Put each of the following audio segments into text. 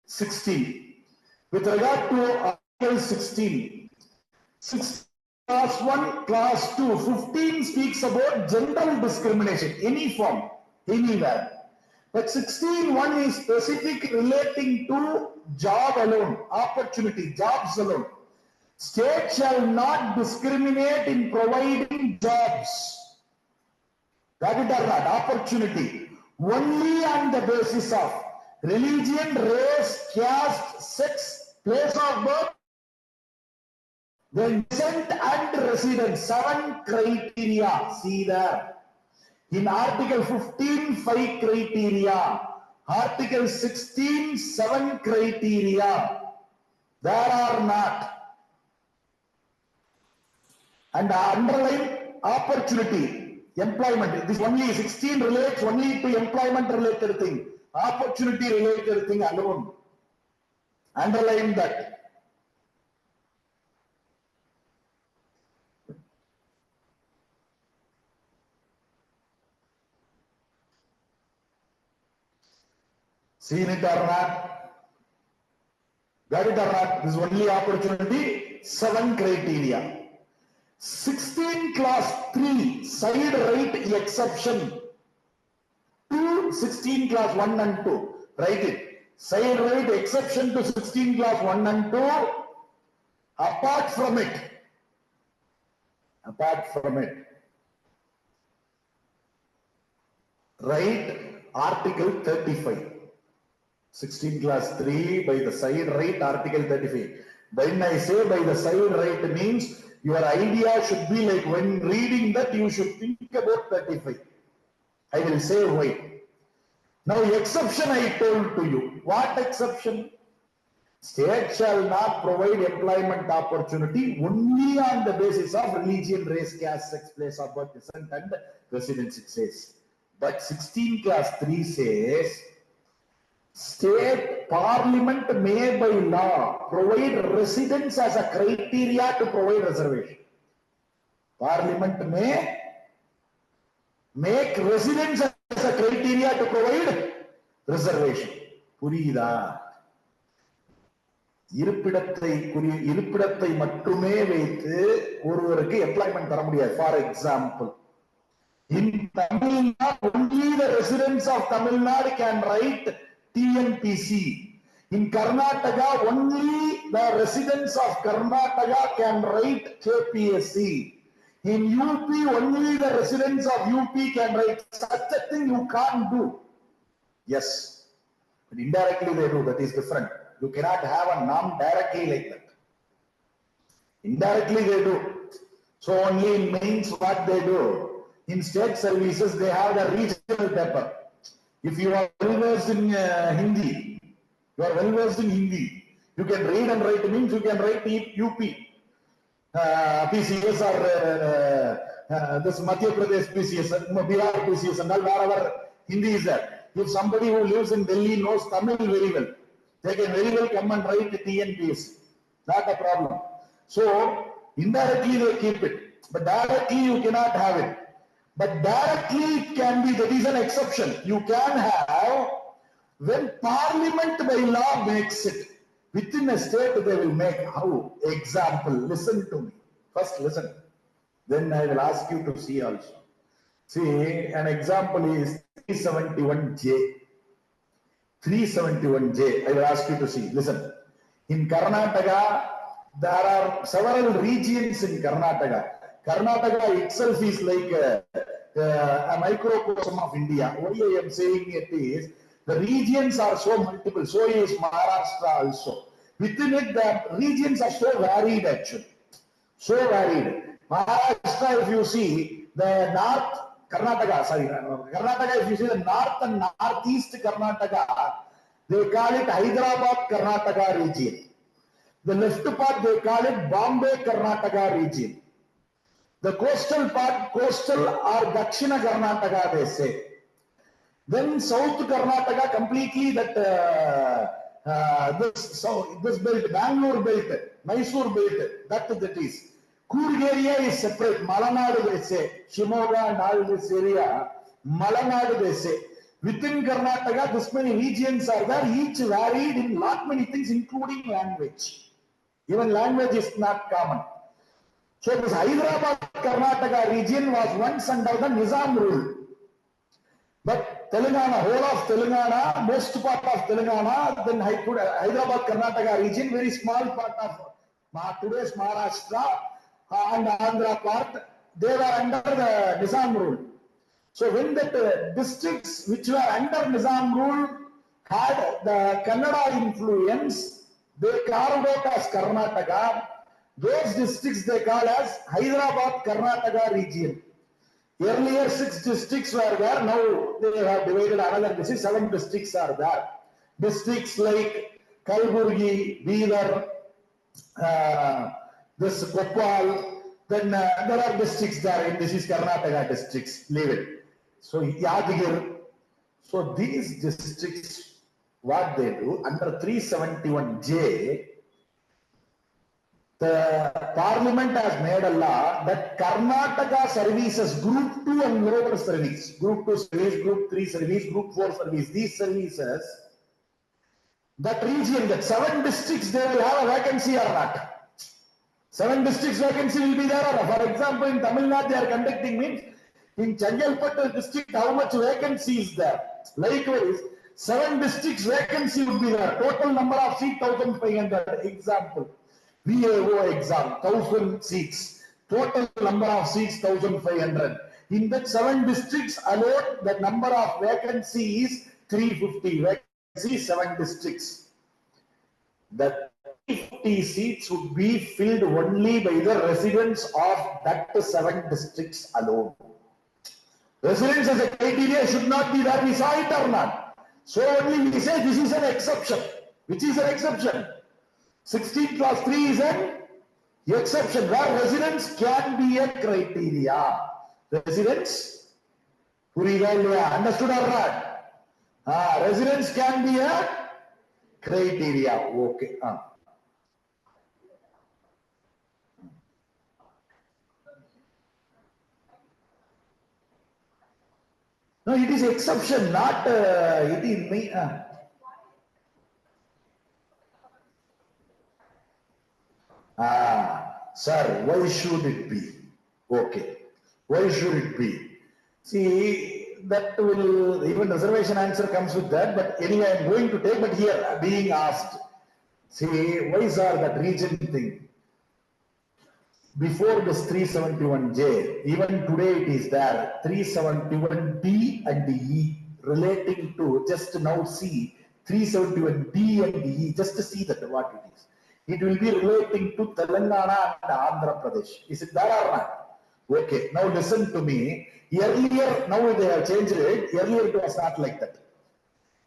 16. With regard to Article 16, Class 1, Class 2, 15 speaks about general discrimination, any form, anywhere. But 16.1 is specific relating to job alone, opportunity, jobs alone. State shall not discriminate in providing jobs. That is not opportunity. Only on the basis of religion, race, caste, sex, place of birth, then descent and residence. 7 criteria. See there. In Article 15, 5 criteria. Article 16, 7 criteria. There are not. And underline opportunity, employment. This only 16 relates only to employment related thing. Opportunity related thing alone. Underline that. Seen it or not? Got it or not? This is only opportunity, 7 criteria. 16 class 3, side right exception. 2, 16 class 1 and 2. Write it. Side right exception to 16 class 1 and 2. Apart from it. Write Article 35. 16 class 3 by the side right, Article 35. When I say by the side right means your idea should be like when reading that you should think about 35. I will say why. Now exception I told to you. What exception? State shall not provide employment opportunity only on the basis of religion, race, caste, sex, place of birth, descent and residence it says. But 16 class 3 says State Parliament may by law provide residence as a criteria to provide reservation. Parliament may make residence as a criteria to provide reservation. புரியுதா? இருப்பிடத்தை மட்டுமே வைத்து ஒருவருக்கு employment தர முடியாது. For example, in Tamil Nadu, only the residents of Tamil Nadu can write TNPC. In Karnataka, only the residents of Karnataka can write KPSC. In UP, only the residents of UP can write. Such a thing you can't do. Yes, but indirectly they do. That is different. You cannot have a norm directly like that. Indirectly they do. So only in mains what they do. In state services, they have the regional paper. If you are well versed in Hindi, you can read and write means you can write UP, PCS or this Madhya Pradesh PCS, Bihar PCS, and all wherever Hindi is there. If somebody who lives in Delhi knows Tamil very well, they can very well come and write TNPSC. Not a problem. So indirectly they keep it, but directly you cannot have it. But directly it can be, that is an exception. You can have when Parliament by law makes it. Within a state they will make. How? Example, listen to me. First listen. Then I will ask you to see also. See, an example is 371J. 371J. I will ask you to see. Listen. In Karnataka, there are several regions in Karnataka. Karnataka itself is like a microcosm of India. Why I am saying it is, the regions are so multiple. So is Maharashtra also. Within it, the regions are so varied actually. So varied. Maharashtra, if you see, the north, Karnataka, if you see the north and northeast Karnataka, they call it Hyderabad Karnataka region. The left part, they call it Bombay Karnataka region. The coastal part, coastal or Dakshina Karnataka, they say. Then South Karnataka, completely that this belt, Bangalore belt, Mysore belt, that is. Coorg area is separate. Malanadu, they say. Shimoga and all this area, Malanadu, they say. Within Karnataka, this many regions are there, each varied in lot many things, including language. Even language is not common. So this Hyderabad Karnataka region was once under the Nizam rule. But Telangana, whole of Telangana, most part of Telangana, then Hyderabad Karnataka region, very small part of today's Maharashtra and Andhra part, they were under the Nizam rule. So when the districts which were under Nizam rule had the Kannada influence, they carved out as Karnataka. Those districts they call as Hyderabad Karnataka region. Earlier 6 districts were there, now they have divided another district, 7 districts are there. Districts like Kalburgi, Bidar, this Koppal, then there are districts there, and this is Karnataka districts, leave it. So Yadgir, so these districts, what they do, under 371J, the Parliament has made a law that Karnataka services Group 2 and lower service, Group 2 service, Group 3 service, Group 4 service, these services, that region, that 7 districts, they will have a vacancy or not. 7 districts vacancy will be there. For example, in Tamil Nadu, they are conducting means, in Chengalpattu district, how much vacancy is there? Likewise, 7 districts vacancy would be there. Total number of seats, 1,500. Example. VAO exam, 1,000 seats. Total number of seats, 1,500. In that 7 districts alone, the number of vacancy is 350. Vacancy 7 districts. The 350 seats would be filled only by the residents of that 7 districts alone. Residents as a criteria should not be there. We saw it or not. So only we say this is an exception. Which is an exception? 16 plus 3 is an exception where residence can be a criteria. Residence, understood or not? Residence can be a criteria. Okay. No, it is exception, not it is me. Sir, why should it be? Okay. Why should it be? See, that will, even reservation answer comes with that, but anyway, I'm going to take, but here, being asked, see, why sir, that region thing? Before this 371J, even today it is there, 371D and E relating to, just now see, 371D and E, just to see that what it is. It will be relating to Telangana and Andhra Pradesh. Is it there or not? Okay, now listen to me. Earlier, now they have changed it. Earlier it was not like that.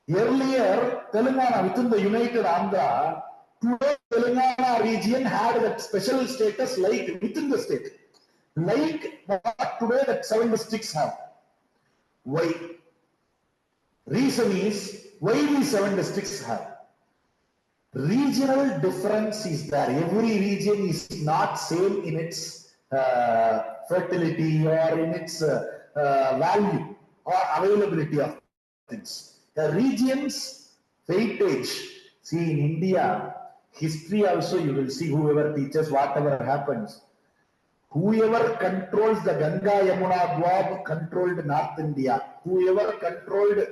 Earlier, Telangana within the United Andhra, today Telangana region had that special status like within the state. Like what today that 7 districts have. Why? Reason is, why these 7 districts have? Regional difference is there. Every region is not same in its fertility or in its value or availability of things. The region's weightage. See, in India, history also you will see, whoever teaches, whatever happens. Whoever controls the Ganga Yamuna Dwab controlled North India. Whoever controlled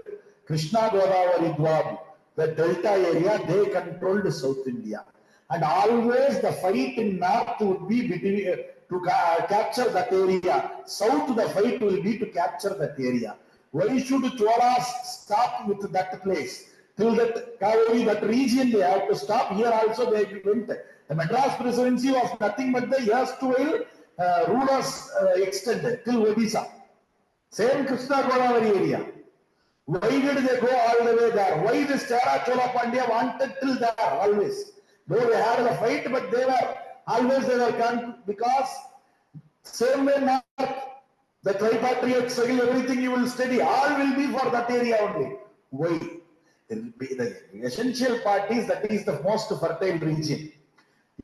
Krishna Godavari Dwab, the delta area, they controlled South India. And always the fight in North would be between, to capture that area. South, the fight will be to capture that area. Why should Cholas stop with that place? Till that Kaveri, that region, they have to stop. Here also they went. The Madras presidency was nothing but the erstwhile rulers extended till Odisha. Same Krishna Godavari area. Why did they go all the way there? Why this Chera Chola Pandya wanted till there always? Though they had a fight, but they were always because same way North, the tripatriot struggle, everything you will study, all will be for that area only. Why? The essential part is that is the most fertile region.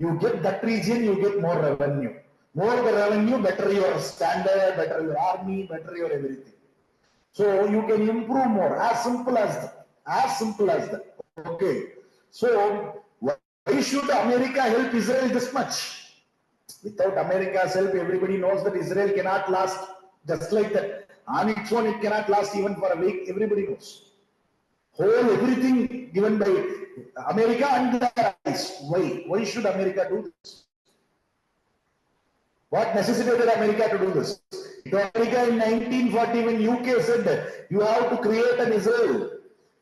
You get that region, you get more revenue. More the revenue, better your standard, better your army, better your everything. So you can improve more, as simple as that. As simple as that. Okay. So why should America help Israel this much? Without America's help, everybody knows that Israel cannot last just like that. On its own, it cannot last even for a week. Everybody knows. Whole everything given by America and their eyes. Why? Why should America do this? What necessitated America to do this? It was America in 1940 when UK said you have to create an Israel.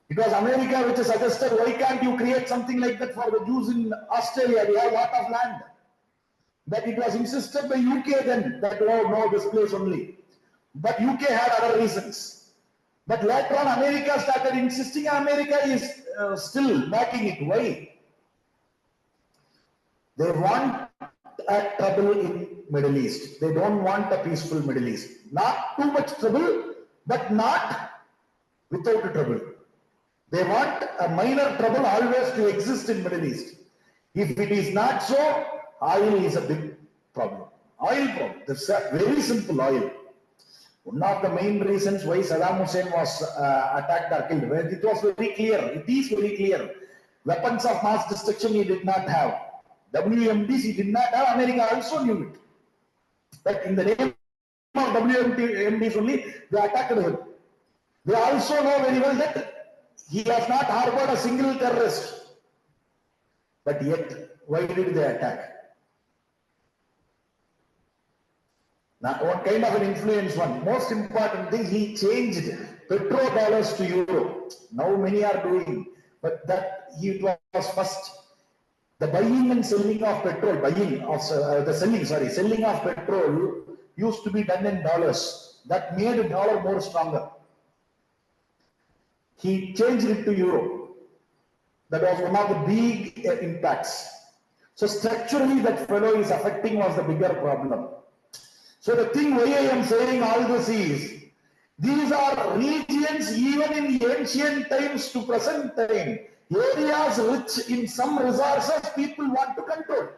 It was America which suggested, why can't you create something like that for the Jews in Australia? We have a lot of land. But it was insisted by UK then that, oh no, this place only. But UK had other reasons. But later on, America started insisting, and America is still backing it. Why? They want a trouble in Middle East. They don't want a peaceful Middle East. Not too much trouble, but not without trouble. They want a minor trouble always to exist in Middle East. If it is not so, oil is a big problem. Oil problem. That's very simple oil. One of the main reasons why Saddam Hussein was attacked or killed, it was very clear. It is very clear. Weapons of mass destruction he did not have. WMDs he did not have. America also knew it. But in the name of WMDs only, they attacked him. They also know very well that he has not harbored a single terrorist. But yet, why did they attack? Now, what kind of an influence one? Most important thing, he changed petrodollars to euro. Now many are doing, but that he was first. The buying and selling of petrol, selling of petrol used to be done in dollars. That made the dollar more stronger. He changed it to euro. That was one of the big impacts. So structurally, that fellow is affecting was the bigger problem. So the thing why I am saying all this is, these are regions even in the ancient times to present time, areas rich in some resources people want to control.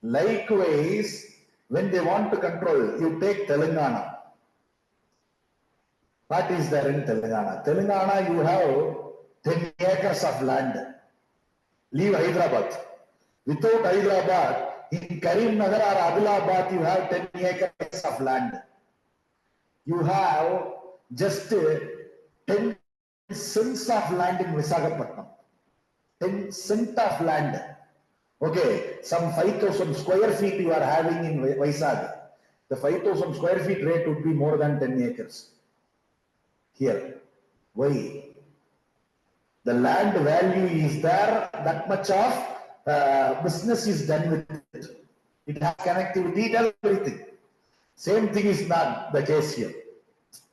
Likewise, when they want to control, you take Telangana. What is there in Telangana? Telangana, you have 10 acres of land. Leave Hyderabad. Without Hyderabad, in Karimnagar or Adilabad, you have 10 acres of land. You have just 10 cents of land in Visakhapatnam. 10 cents of land. Okay, some 5,000 square feet you are having in Vizag. The 5,000 square feet rate would be more than 10 acres. Here. Why? The land value is there, that much of business is done with it. It has connectivity, everything. Same thing is not the case here.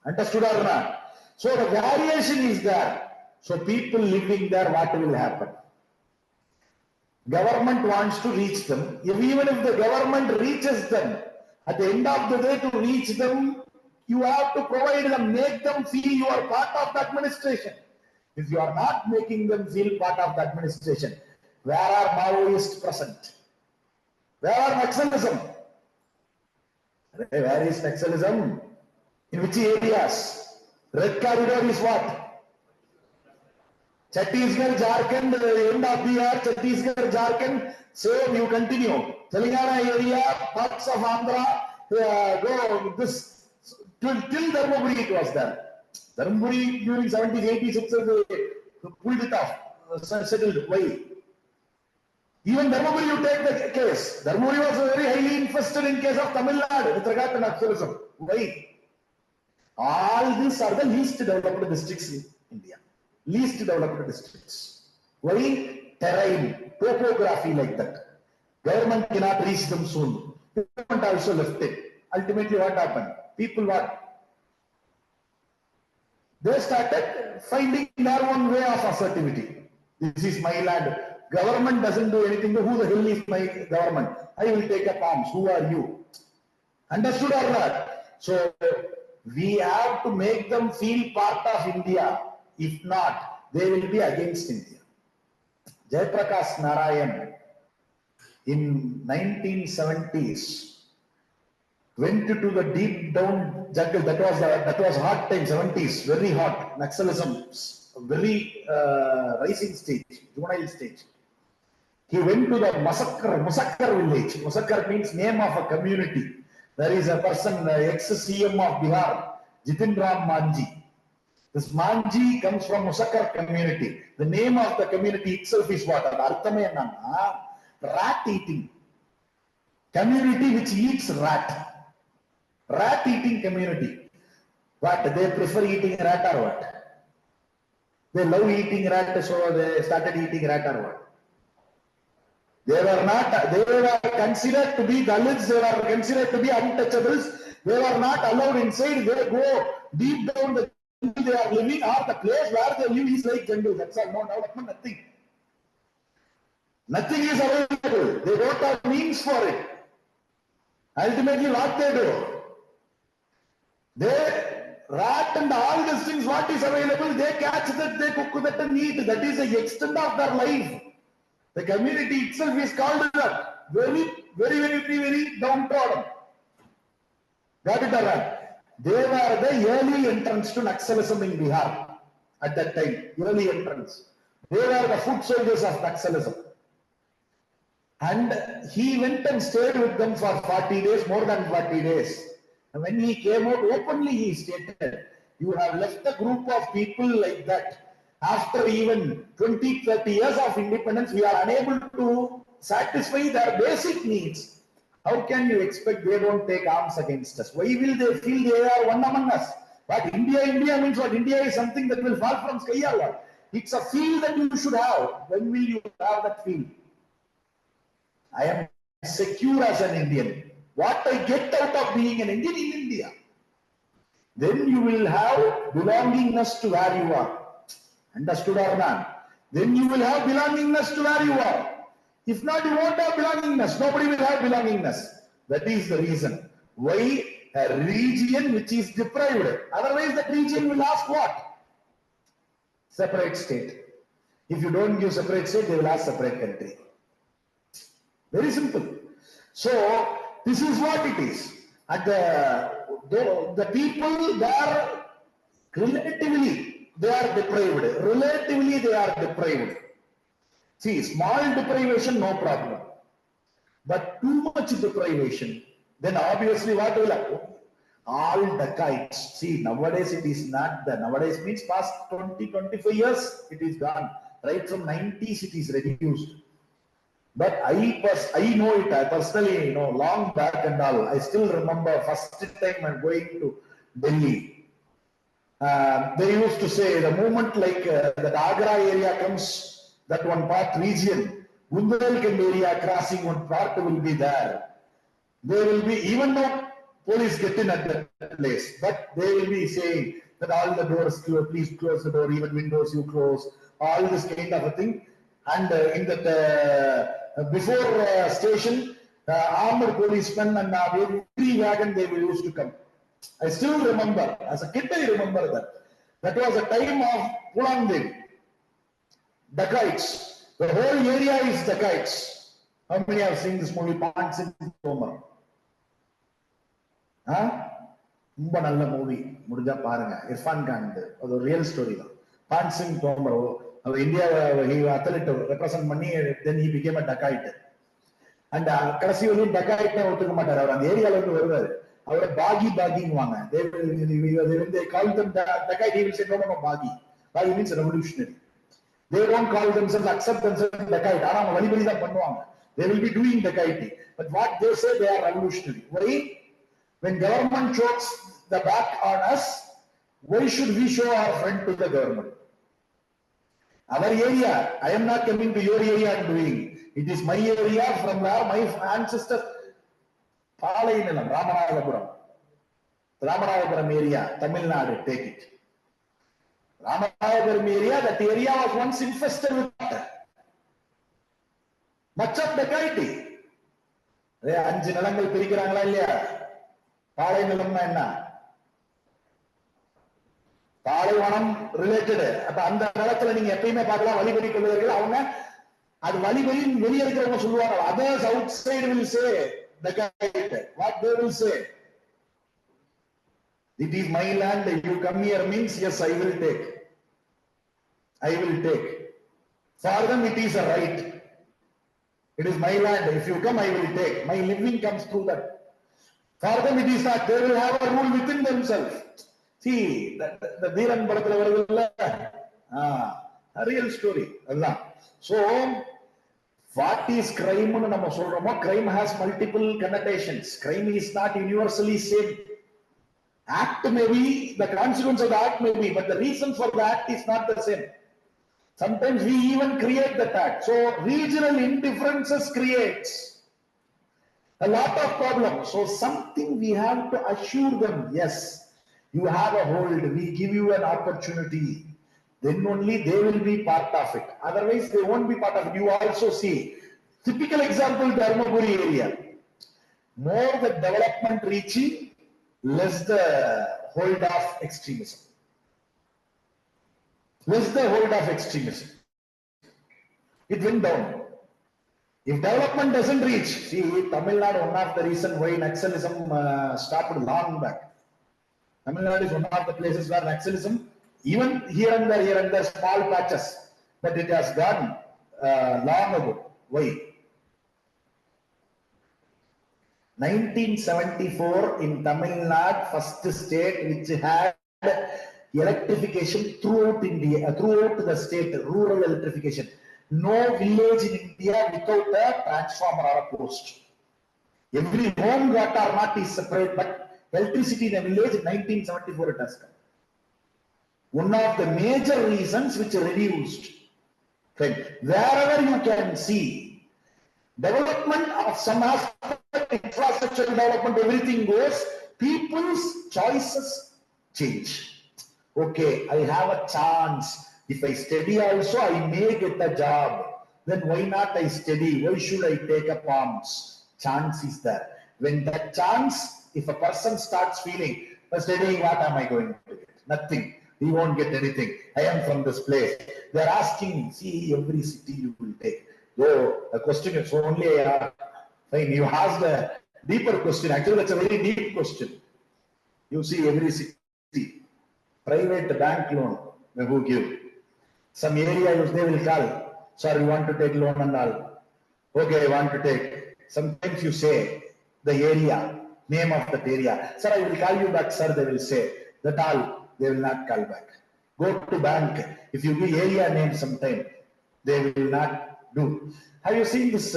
Understood or not? So the variation is there. So people living there, what will happen? Government wants to reach them. Even if the government reaches them, at the end of the day to reach them, you have to provide them, make them feel you are part of the administration. If you are not making them feel part of the administration, where are Maoists present? Where are Naxalism? Where is Naxalism? In which areas? Red corridor is what? Chhattisgarh, Jharkhand, end of the year, Chhattisgarh, Jharkhand, same you continue. Telangana area, parts of Andhra, go this, till Dharmaburi it was there. Dharmaburi during 1786, they pulled it off, settled. Why? Even Dharmaburi, you take the case. Dharmaburi was very highly infested in case of Tamil Nadu with regard to Naxalism. Why? All these are the least developed districts in India. Least developed districts. Why? Terrain, topography like that. Government cannot reach them soon. Government also left it. Ultimately, what happened? People what? They started finding their own way of assertivity. This is my land. Government doesn't do anything. Who the hell is my government? I will take up arms. Who are you? Understood or not? So we have to make them feel part of India. If not, they will be against India. Jayaprakash Narayan in 1970s, went to the deep down jungle. That was hot time, 70s, very hot. Naxalism, very rising stage, juvenile stage. He went to the Musakkar village. Musakkar means name of a community. There is a person, ex-CM of Bihar, Jitin Ram Manji. This Manji comes from Musakkar community. The name of the community itself is what? Rat eating. Community which eats rat. Rat eating community. What? They prefer eating rat or what? They love eating rat, so they started eating rat or what? They were considered to be Dalits, they were considered to be untouchables. They were not allowed inside. They go deep down the jungle they are living, or the place where they live is like jungle. That's all. No development, nothing. Nothing is available. They don't have means for it. Ultimately, what they do? They rat and all these things, what is available, they catch that, they cook that and eat. That is the extent of their life. The community itself is called that. Very downtrodden. Got it or not? They were the early entrants to Naxalism in Bihar at that time. Early entrants. They were the foot soldiers of Naxalism. And he went and stayed with them for 40 days, more than 40 days. And when he came out openly, he stated, you have left a group of people like that. After even 20-30 years of independence, we are unable to satisfy their basic needs. How can you expect they don't take arms against us? Why will they feel they are one among us? But India means what? India is something that will fall from sky or what? It's a feel that you should have. When will you have that feel? I am secure as an Indian. What I get out of being an Indian in India. Then you will have belongingness to where you are. Understood or not? Then you will have belongingness to where you are. If not, you won't have belongingness. Nobody will have belongingness. That is the reason why a region which is deprived. Otherwise, that region will ask what? Separate state. If you don't give separate state, they will ask separate country. Very simple. So, this is what it is. At the people there, relatively, they are deprived. Relatively, they are deprived. See, small deprivation, no problem. But too much deprivation, then obviously what will happen? All dacoits. See, nowadays it is not that. Nowadays means past 20-25 years, it is gone. Right from 90s, it is reduced. But I know it. I personally, long back and all. I still remember first time I'm going to Delhi. They used to say the moment like that Agra area comes, that one part region, Bundelkhand area crossing one part will be there. They will be, even though police get in at that place, but they will be saying that all the doors, please close the door, even windows you close, all this kind of a thing. And in that before station, armed policemen and every wagon they will used to come. I still remember, as a kid I remember that. That was a time of Pulandev. Dacoits. The whole area is dacoits. How many have seen this movie, Pansing Tomer? ரொம்ப நல்ல movie, முடிஞ்சா பாருங்க. இர்ஃபான் கான், அது ஒரு real story தான். பான்சிங் தோமர், அவர் இந்தியாவை athlete represent பண்ணி, then he became a dacoit. And கடைசி வரையும் டகாய்ட்னே ஒத்துக்க மாட்டார். அவர் அந்த ஏரியால இருந்து வருவாரு. அவரை பாகின்னுவாங்க. They call them dacoit. He will say no, Bagi. Bagi means revolutionary. They don't call themselves, accept themselves dacoit. ஆனா அவங்க வழிபறி தான் பண்ணுவாங்க. They will be doing dacoity. But what they say, they are revolutionary. Why? When government chokes the back on us, why should we show our friend to the government? Our area, I am not coming to your area and doing. It is my area from where my ancestors. Palainalam, Ramanathapuram area, Tamil Nadu, take it. Ramanathapuram area, that area was once infested with water. Much of dacoity. அஞ்சு நிலங்கள் பிரிக்கிறாங்களா இல்லையா? பாலை நிலம்னா என்ன? பாலைவனம் related. அப்ப அந்த நிலத்துல நீங்க எப்பயுமே பார்க்கலாம் வழிபறி கொள்வதற்கு அவங்க அது வழிபறின்னு வெளியே இருக்கிறவங்க சொல்லுவாங்க. Others outside will say dacoit. What they will say? It is my land, you come here means, yes, I will take. I will take. For them, it is a right. It is my land. If you come, I will take. My living comes through that. For them, it is not. They will have a rule within themselves. See, the Dhiran Bharatala, a real story. So, what is crime? Crime has multiple connotations. Crime is not universally same. Act may be, the consequence of the act may be, but the reason for the act is not the same. Sometimes we even create that act. So regional indifferences creates a lot of problems. So something we have to assure them, yes, you have a hold, we give you an opportunity. Then only they will be part of it. Otherwise, they won't be part of it. You also see, typical example, Dharmapuri area. More the development reaching, less the hold of extremism. Less the hold of extremism. It went down. If development doesn't reach, see, Tamil Nadu, one of the reasons why Naxalism stopped long back. Tamil Nadu is one of the places where Naxalism, even here and there, small patches, but it has gone long ago. Why? 1974 in Tamil Nadu, first state which had electrification throughout India, throughout the state, rural electrification. No village in India without a transformer or a post. Every home got or not is separate, but electricity in a village in 1974 it has come. One of the major reasons which reduced. Wherever you can see development of some aspect, infrastructure development, everything goes, people's choices change. Okay, I have a chance. If I study also, I may get a job. Then why not I study? Why should I take up arms? Chance is there. When that chance, if a person starts feeling, studying, what am I going to get? Nothing. He won't get anything. I am from this place. They are asking me, see, every city you will take. So the question is only, fine, you asked a deeper question. Actually, that's a very deep question. You see, every city, private bank loan, who give? Some area they will call, sir, you want to take loan and all. Okay, I want to take. Sometimes you say the area, name of that area. Sir, I will call you back, sir, they will say. That all, they will not call back. Go to bank. If you give area name sometime, they will not do. Have you seen this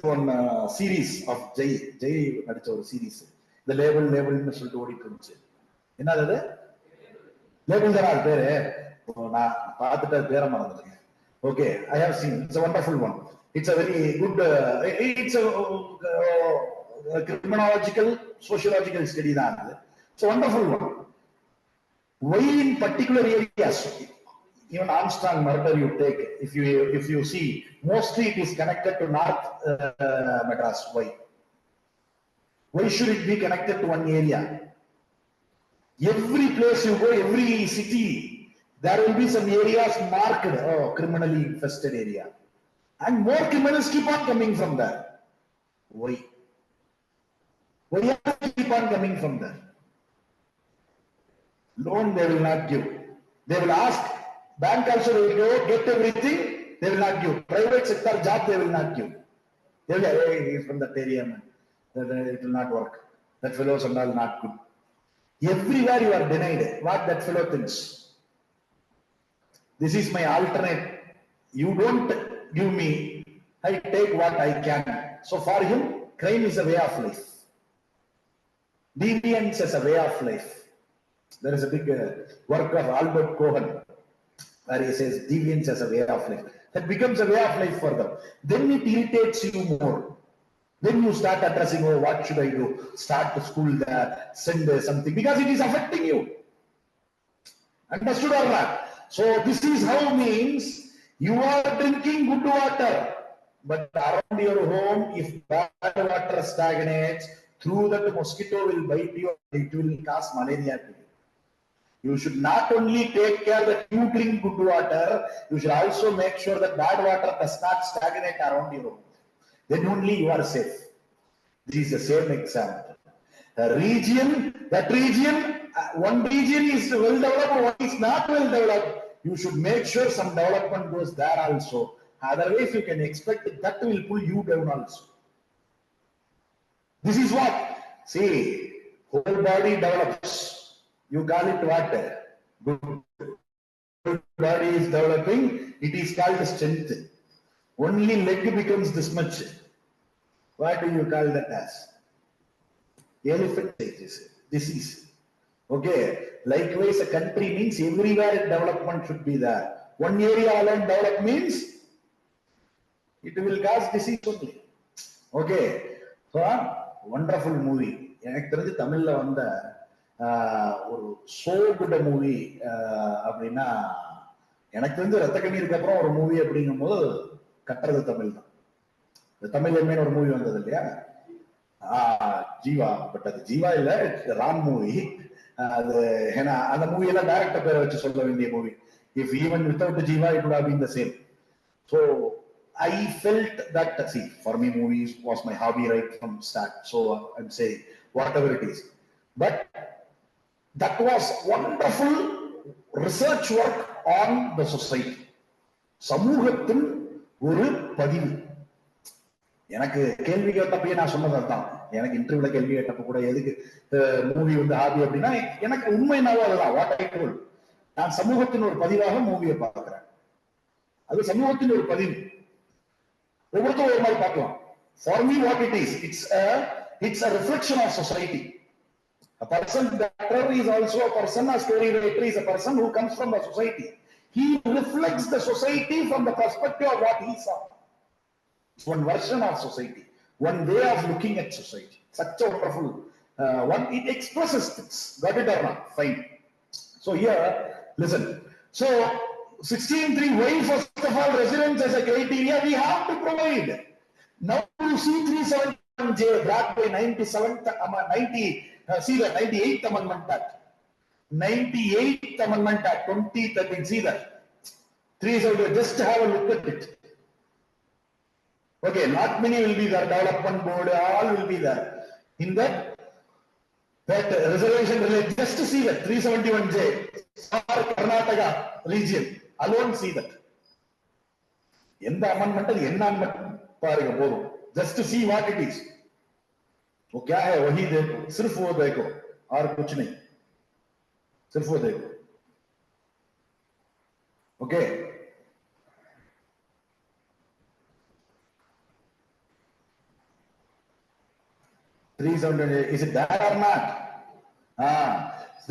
one series of Jay series? The label in the Another label there are there. Okay, I have seen. It's a wonderful one. It's a very good. It's a criminological, sociological study. It's a wonderful one. Why in particular areas, even Armstrong murder you take, if you see, mostly it is connected to North Madras. Why? Why should it be connected to one area? Every place you go, every city, there will be some areas marked, criminally infested area. And more criminals keep on coming from there. Why? Why do they keep on coming from there? Loan they will not give. They will ask, bank also will go, get everything, they will not give. Private sector job they will not give. They will say, hey, he is from that area, man. It will not work. That fellows and all not good. Everywhere you are denied what that fellow thinks. This is my alternate. You don't give me, I take what I can. So for him, crime is a way of life. Deviance is a way of life. There is a big work of Albert Cohen where he says deviance as a way of life. That becomes a way of life for them. Then it irritates you more. Then you start addressing, oh, what should I do? Start the school there, send something, because it is affecting you. Understood or not? So this is how means you are drinking good water, but around your home, if bad water stagnates, through that mosquito will bite you, it will cause malaria to you. You should not only take care that you drink good water, you should also make sure that bad water does not stagnate around your home. Then only you are safe. This is the same example. A region, that region, one region is well developed, one is not well developed. You should make sure some development goes there also. Otherwise, you can expect that will pull you down also. This is what? See, whole body develops. You call it what? Good body is developing. It is called strength. Only leg becomes this much. What do you call that as? Elephant disease. Okay. Likewise, a country means everywhere development should be there. One area alone develop means it will cause disease only. Okay. So, wonderful movie. எனக்கு தெரிஞ்சு தமிழ்ல வந்த ஒரு so good movie அப்படின்னா எனக்கு தெரிஞ்சு ரத்த கண்ணீருக்கு அப்புறம் ஒரு மூவி அப்படிங்கும்போது கட்டுறது தமிழ் தான். தமிழ் எம்மைன்னு ஒரு மூவி வந்தது இல்லையா, ஜீவா, பட் அது ஜீவா இல்ல, ராம் மூவி. அது ஏன்னா அந்த மூவி எல்லாம் டைரக்டர் பேரை வச்சு சொல்ல வேண்டிய movie. If even without Jiiva it would have been the same. So I felt that, see, for me movies was my hobby right from start. So I'm saying whatever it is, but that was wonderful research work on the society. சமூகத்தின் ஒரு பதிவு. எனக்கு கேள்வி கேட்டப்பயே நான் சொன்னதான், எனக்கு இன்டர்வியூல கேள்வி கேட்டப்ப கூட எதுக்கு மூவி வந்து ஹாபி அப்படின்னா எனக்கு உண்மை நான் அதுதான் வாட் ஐ டோல்ட். நான் சமூகத்தின் ஒரு பதிவாக மூவியை பார்க்கிறேன். அது சமூகத்தின் ஒரு பதிவு. ஒவ்வொருத்தரும் ஒரு மாதிரி பார்க்கலாம். For me what it is, it's a reflection of society. A person actor is also a person, a story writer is a person who comes from the society. He reflects the society from the perspective of what he saw. It's one version of society, one way of looking at society. Such a wonderful one. It expresses things. Got it or not? Fine. So here, listen. So 16.3, why first of all residence as a criteria we have to provide. Now you see 371J brought by 98th Amendment Act. 98th Amendment Act 2013. See that. 370, just have a look at it. Okay, not many will be there. Development board, all will be there. In that reservation, just to see that 371J for Karnataka region alone, see that. எந்த amendment என்னன்னு பாருங்க போதும். Just to see what it is. वो क्या है वही देखो, सिर्फ वो देखो और कुछ नहीं, सिर्फ वो देखो. Okay. Is it that or not?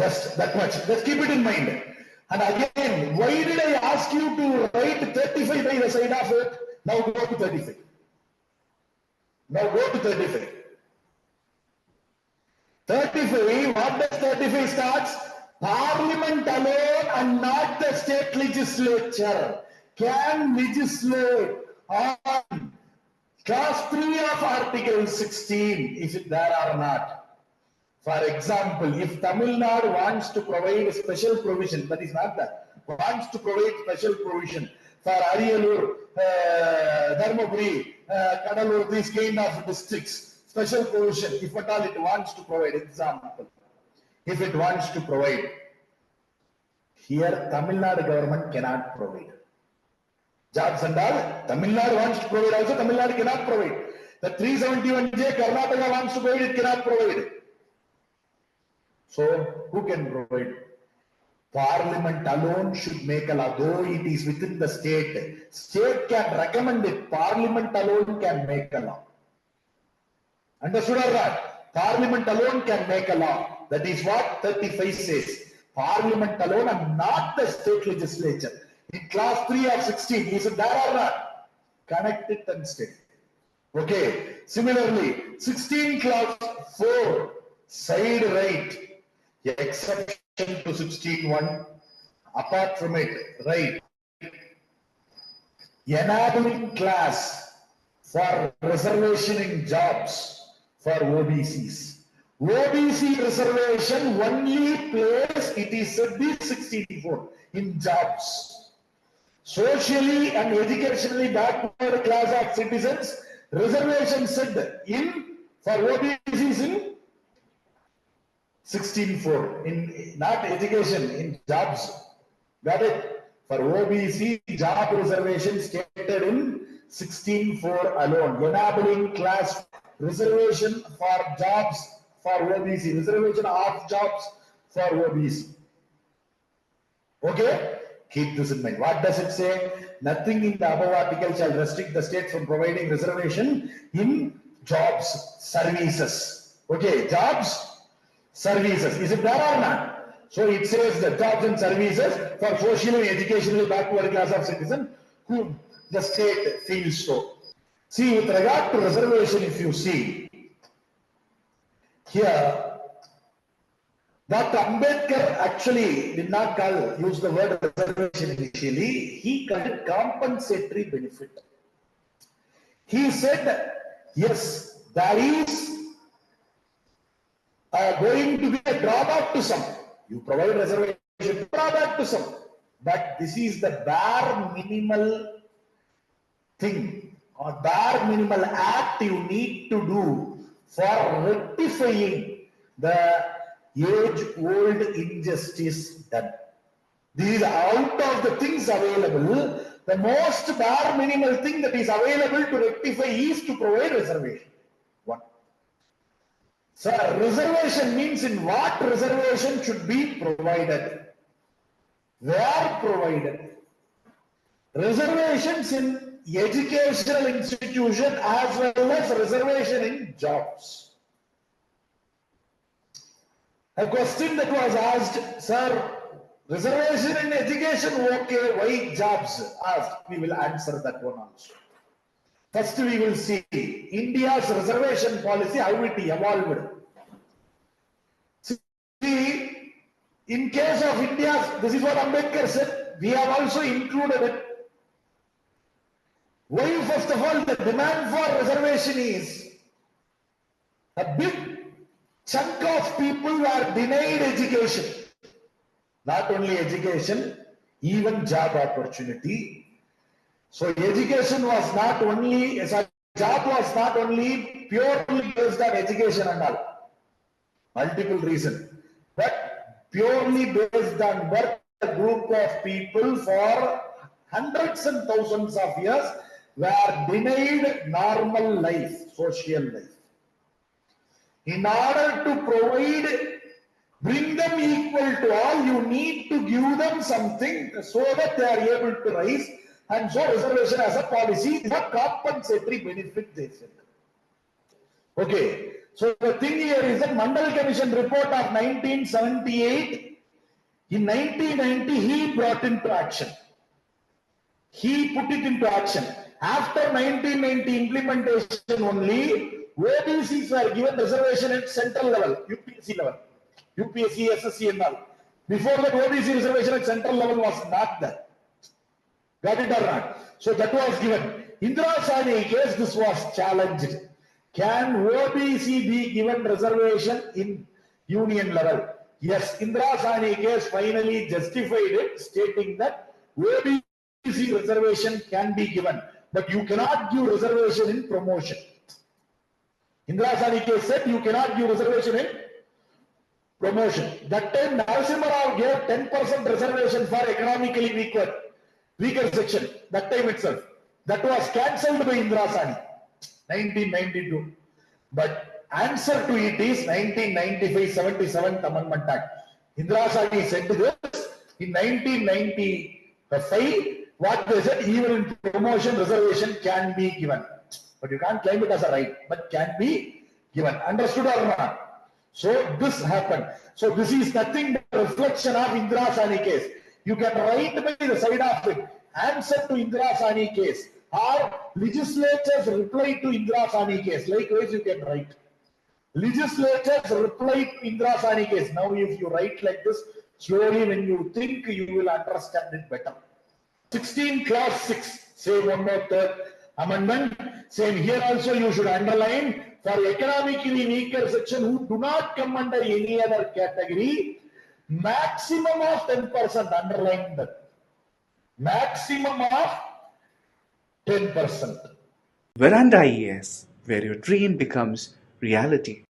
Just that much. Let's keep it in mind. And again, why did I ask you to write 35 by the side of it? Now go to 35. Now go to 35. 35, what does 35 starts? Parliament alone and not the state legislature can legislate on clause 3 of Article 16. Is it there or not? For example, if Tamil Nadu wants to provide a special provision, that is not that, wants to provide special provision for Ariyalur, Dharmapuri, Kadalur, these kind of districts, special provision, if at all it wants to provide, example, if it wants to provide, here Tamil Nadu government cannot provide. Jobs and all, Tamil Nadu wants to provide also, Tamil Nadu cannot provide. The 371J, Karnataka wants to provide, it cannot provide. So, who can provide? Parliament alone should make a law, though it is within the state. State can recommend it, Parliament alone can make a law. Understood or not? Parliament alone can make a law. That is what 35 says. Parliament alone and not the state legislature. In clause 3 of 16, is it there or not? Connect it and state. Okay. Similarly, 16 clause 4, side right, exception to 16.1, apart from it, right, enabling class for reservation in jobs for OBCs. OBC reservation only place, it is said this 64 in jobs. Socially and educationally backward class of citizens, reservation said in for OBCs in 16.4 in not education, in jobs. Got it? For OBC, job reservation stated in 16.4 alone, enabling class reservation for jobs for OBC, reservation of jobs for OBC. Okay? Keep this in mind. What does it say? Nothing in the above article shall restrict the state from providing reservation in jobs, services. Okay, jobs, services. Is it there or not? So it says the jobs and services for socially and educationally backward class of citizen whom the state feels so. See, with regard to reservation, if you see here, Dr. Ambedkar actually did not use the word reservation initially. He called it compensatory benefit. He said, yes, there is going to be a drawback to some. You provide reservation, drawback to some. But this is the bare minimal thing or bare minimal act you need to do for rectifying the age-old injustice done. These are out of the things available. The most bare minimal thing that is available to rectify is to provide reservation. One. So reservation means in what reservation should be provided? Where provided? Reservations in educational institution as well as reservation in jobs. A question that was asked, sir, reservation in education, okay, why jobs? Asked, we will answer that one also. First we will see India's reservation policy, how it evolved. See, in case of India, this is what Ambedkar said, we have also included it. Why, first of all, the demand for reservation is a big chunk of people were denied education. Not only education, even job opportunity. So education was not only, job was not only purely based on education and all. Multiple reasons. But purely based on birth, a group of people for hundreds and thousands of years were denied normal life, social life. In order to provide, bring them equal to all, you need to give them something so that they are able to rise. And so reservation as a policy is a compensatory benefit, they said. Okay, so the thing here is that Mandal Commission report of 1978, in 1990 he brought into action. He put it into action. After 1990 implementation only, OBCs were given reservation at central level, UPSC level, UPSC, SSC and all. Before that, OBC reservation at central level was not there. Got it or not? So that was given. Indira Sahni case, this was challenged. Can OBC be given reservation in union level? Yes, Indira Sahni case finally justified it, stating that OBC reservation can be given, but you cannot give reservation in promotion. Indira Sahni case said you cannot give reservation in promotion. That time Narasimha Rao gave 10% reservation for economically weaker section. That time itself. That was cancelled by Indira Sahni, 1992. But answer to it is 1995 77th Amendment Act. Indira Sahni said this in 1995. What they said, even in promotion, reservation can be given. But you can't claim it as a right, but can be given. Understood or not? So this happened. So this is nothing but a reflection of Indira Sahni case. You can write by the side of it, answer to Indira Sahni case, or legislatures reply to Indira Sahni case. Likewise, you can write. Legislatures reply to Indira Sahni case. Now, if you write like this, slowly when you think, you will understand it better. 16 clause 6, say one more third amendment. Same here also you should underline, for economically weaker section who do not come under any other category, maximum of 10%, underline that. Maximum of 10%. Veranda IAS, where your dream becomes reality.